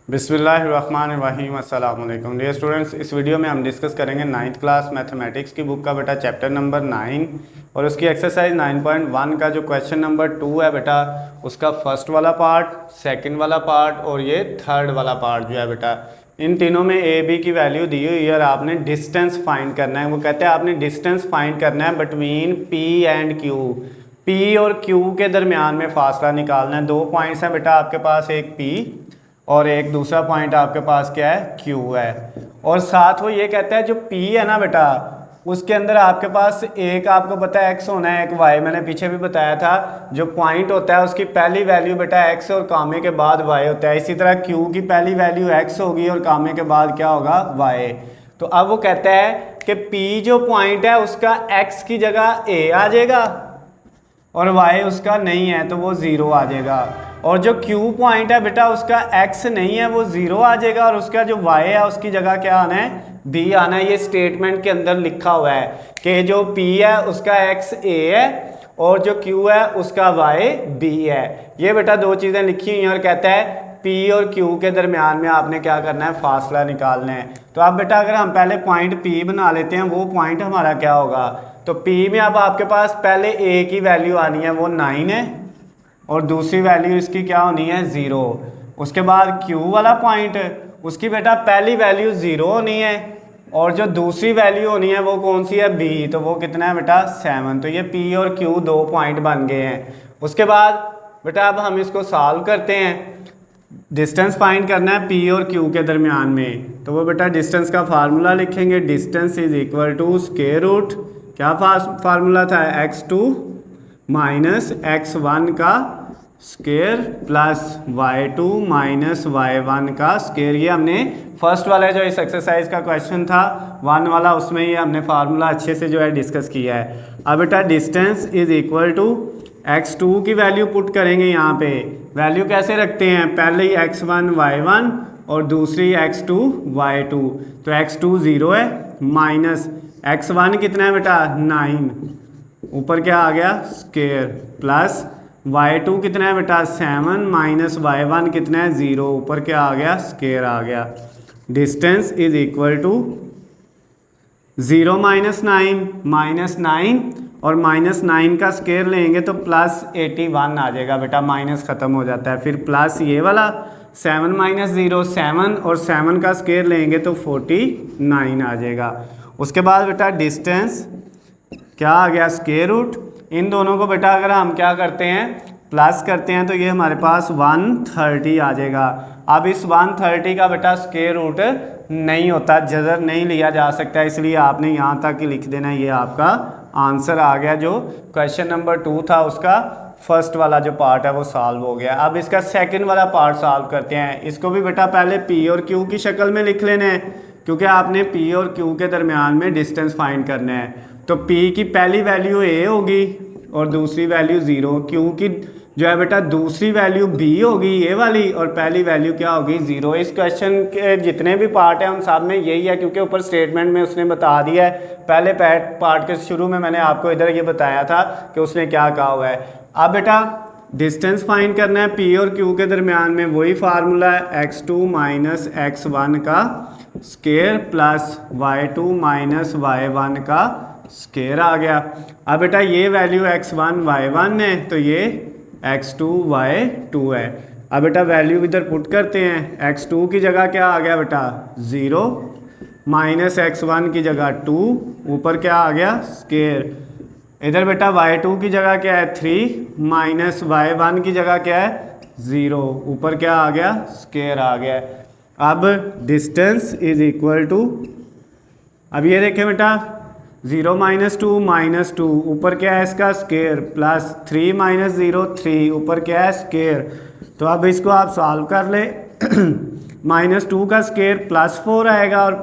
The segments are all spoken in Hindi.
बिस्मिल्लाहिर्रहमानिर्रहीम अस्सलाम वालेकुम डियर स्टूडेंट्स। इस वीडियो में हम डिस्कस करेंगे 9th क्लास मैथमेटिक्स की बुक का बेटा चैप्टर नंबर 9 और उसकी एक्सरसाइज 9.1 का जो क्वेश्चन नंबर 2 है बेटा, उसका फर्स्ट वाला पार्ट, सेकंड वाला पार्ट और ये थर्ड वाला पार्ट जो है बेटा, इन तीनों में ए बी की वैल्यू दी हुई है और आपने डिस्टेंस फाइंड करना है। वो कहते हैं आपने डिस्टेंस फाइंड करना है between P and Q. P और क्यू के दरमियान में फासला निकालना है। दो पॉइंट्स हैं बेटा आपके पास, एक पी और एक दूसरा पॉइंट आपके पास क्या है, Q है। और साथ वो ये कहता है जो P है ना बेटा, उसके अंदर आपके पास एक आपको पता है x होना है, एक y। मैंने पीछे भी बताया था जो पॉइंट होता है उसकी पहली वैल्यू बेटा x और कामे के बाद y होता है। इसी तरह Q की पहली वैल्यू x होगी और कामे के बाद क्या होगा, y। तो अब वो कहता है कि P जो पॉइंट है उसका x की जगह a आ जाएगा और y उसका नहीं है तो वो 0 आ जाएगा। और जो Q पॉइंट है बेटा उसका x नहीं है, वो 0 आ जाएगा और उसका जो y है उसकी जगह क्या आना है, b आना है। ये स्टेटमेंट के अंदर लिखा हुआ है कि जो p है उसका x a है और जो q है उसका y b है। ये बेटा दो चीज़ें लिखी हुई हैं और कहता है P और Q के दरमियान में आपने क्या करना है, फासला निकालना है। तो अब बेटा अगर हम पहले पॉइंट P बना लेते हैं, वो पॉइंट हमारा क्या होगा, तो P में अब आपके पास पहले A की वैल्यू आनी है, वो 9 है और दूसरी वैल्यू इसकी क्या होनी है, 0। उसके बाद Q वाला पॉइंट, उसकी बेटा पहली वैल्यू 0 होनी है और जो दूसरी वैल्यू होनी है वो कौन सी है, B। तो वो कितना है बेटा, 7। तो ये P और Q दो पॉइंट बन गए हैं। उसके बाद बेटा अब हम इसको सॉल्व करते हैं। डिस्टेंस फाइंड करना है P और Q के दरमियान में, तो वो बेटा डिस्टेंस का फार्मूला लिखेंगे। Distance is equal to square root, क्या फार्मूला था, x2 माइनस x1 का square plus y2 minus y1 का स्क्वायर। ये हमने फर्स्ट वाला जो इस एक्सरसाइज का क्वेश्चन था 1 वाला, उसमें ये हमने फार्मूला अच्छे से जो है डिस्कस किया है। अब बेटा distance is equal to x2 की वैल्यू पुट करेंगे यहाँ पे। वैल्यू कैसे रखते हैं, पहले ही x1 y1 और दूसरी x2 y2। तो x2 0 है माइनस x1 कितना है बेटा, 9, ऊपर क्या आ गया, स्क्वायर, प्लस y2 कितना है बेटा, 7 माइनस y1 कितना है, 0, ऊपर क्या आ गया, स्क्वायर आ गया। Distance is equal to 0 minus 9 minus 9 और माइनस 9 का स्क्वायर लेंगे तो प्लस 81 आ जाएगा बेटा, माइनस ख़त्म हो जाता है। फिर प्लस ये वाला 7 माइनस 0 7 और 7 का स्क्वायर लेंगे तो 49 आ जाएगा। उसके बाद बेटा डिस्टेंस क्या आ गया, स्क्वायर रूट। इन दोनों को बेटा अगर हम क्या करते हैं, प्लस करते हैं तो ये हमारे पास 130 आ जाएगा। अब इस 130 का बेटा स्क्वायर रूट नहीं होता, जज़र नहीं लिया जा सकता, इसलिए आपने यहाँ तक ही लिख देना। ये आपका आंसर आ गया। जो क्वेश्चन नंबर 2 था उसका फर्स्ट वाला जो पार्ट है वो सॉल्व हो गया। अब इसका सेकंड वाला पार्ट सॉल्व करते हैं। इसको भी बेटा पहले P और Q की शक्ल में लिख लेना है, क्योंकि आपने P और Q के दरमियान में डिस्टेंस फाइंड करना है। तो P की पहली वैल्यू A होगी और दूसरी वैल्यू 0। Q की जो है बेटा दूसरी वैल्यू B होगी, ये वाली, और पहली वैल्यू क्या होगी, 0। इस क्वेश्चन के जितने भी पार्ट हैं उन सब में यही है, क्योंकि ऊपर स्टेटमेंट में उसने बता दिया है। पहले पार्ट के शुरू में मैंने आपको इधर ये बताया था कि उसने क्या कहा हुआ है। अब बेटा डिस्टेंस फाइंड करना है P और Q के दरमियान में, वही फार्मूला है, x2 माइनस x1 का square plus y2 minus y1 का स्क्वायर आ गया। अब बेटा ये वैल्यू x1 y1 है तो ये x2 y2 है। अब बेटा वैल्यू इधर पुट करते हैं। x2 की जगह क्या आ गया बेटा, 0 माइनस x1 की जगह 2, ऊपर क्या आ गया, स्क्वायर। इधर बेटा y2 की जगह क्या है, 3 माइनस y1 की जगह क्या है, 0, ऊपर क्या आ गया, स्क्वायर आ गया। अब डिस्टेंस इज इक्वल टू, अब ये देखें बेटा 0 माइनस 2 माइनस 2, ऊपर क्या है इसका, स्क्वायर, प्लस 3 माइनस 0 3, ऊपर क्या है, स्क्वायर। तो अब इसको आप सॉल्व कर ले। माइनस 2 का स्क्वायर प्लस 4 आएगा और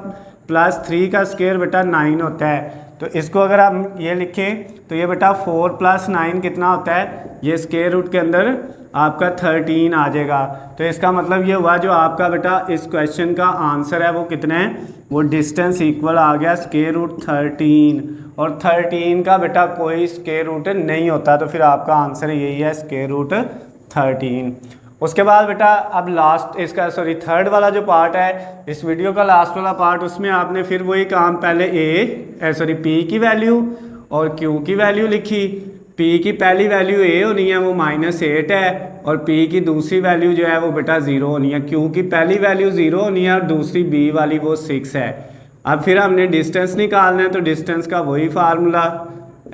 प्लस 3 का स्क्वायर बेटा 9 होता है। तो इसको अगर हम ये लिखें तो ये बेटा 4 प्लस 9 कितना होता है, ये स्क्वायर रूट के अंदर आपका 13 आ जाएगा। तो इसका मतलब ये हुआ जो आपका बेटा इस क्वेश्चन का आंसर है वो कितना है, वो डिस्टेंस इक्वल आ गया स्क्वायर रूट 13। और 13 का बेटा कोई स्क्वायर रूट नहीं होता, तो फिर आपका आंसर यही है, स्क्वायर रूट 13। उसके बाद बेटा अब लास्ट इसका थर्ड वाला जो पार्ट है इस वीडियो का लास्ट वाला पार्ट, उसमें आपने फिर वही काम पहले पी की वैल्यू और क्यू की वैल्यू लिखी। पी की पहली वैल्यू ए होनी है वो -8 है और पी की दूसरी वैल्यू जो है वो बेटा 0 होनी है। क्यू की पहली वैल्यू 0 होनी है और दूसरी बी वाली वो 6 है। अब फिर हमने डिस्टेंस निकालना है, तो डिस्टेंस का वही फार्मूला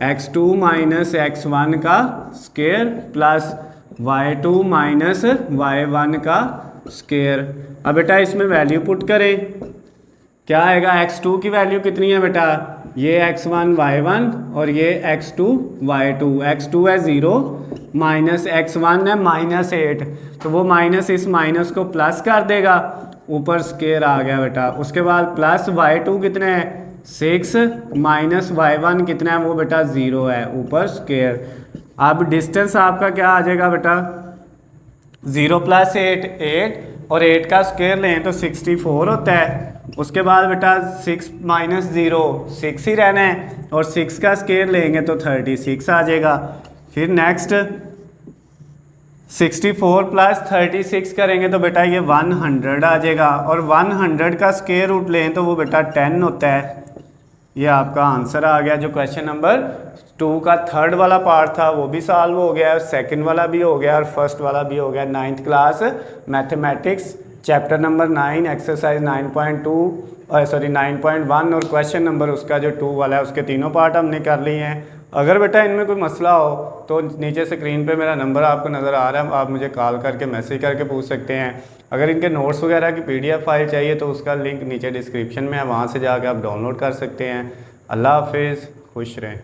x2 माइनस x1 का square plus y2 minus y1 का स्क्वायर। अब बेटा इसमें वैल्यू पुट करें, क्या आएगा? x2 की वैल्यू कितनी है बेटा? ये x1 y1 और ये x2 y2। x2 है 0 माइनस x1 है -8, तो वो माइनस इस माइनस को प्लस कर देगा, ऊपर स्क्वायर आ गया बेटा। उसके बाद प्लस y2 कितने हैं? 6 माइनस y1 कितना है? वो बेटा 0 है, ऊपर स्क्वायर। अब डिस्टेंस आपका क्या आ जाएगा बेटा? 0 + 8 और 8 का स्क्वायर लें तो 64 होता है। उसके बाद बेटा 6 - 0 6 ही रहना है और 6 का स्क्वायर लेंगे तो 36 आ जाएगा। फिर नेक्स्ट 64 + 36 करेंगे तो बेटा ये 100 आ जाएगा और 100 का स्क्वायर रूट लें तो वो बेटा 10 होता है। ये आपका आंसर आ गया। जो क्वेश्चन नंबर 2 का थर्ड वाला पार्ट था वो भी सॉल्व हो गया, सेकंड वाला भी हो गया और फर्स्ट वाला भी हो गया। 9th class mathematics chapter number 9 exercise 9.1 और क्वेश्चन नंबर उसका जो 2 वाला है उसके तीनों पार्ट हमने कर लिए हैं। अगर बेटा इनमें कोई मसला हो तो नीचे स्क्रीन पे मेरा नंबर आपको नज़र आ रहा है, आप मुझे कॉल करके मैसेज करके पूछ सकते हैं। अगर इनके नोट्स वगैरह की PDF फाइल चाहिए तो उसका लिंक नीचे डिस्क्रिप्शन में है, वहाँ से जाकर आप डाउनलोड कर सकते हैं। अल्लाह हाफिज़, खुश रहें।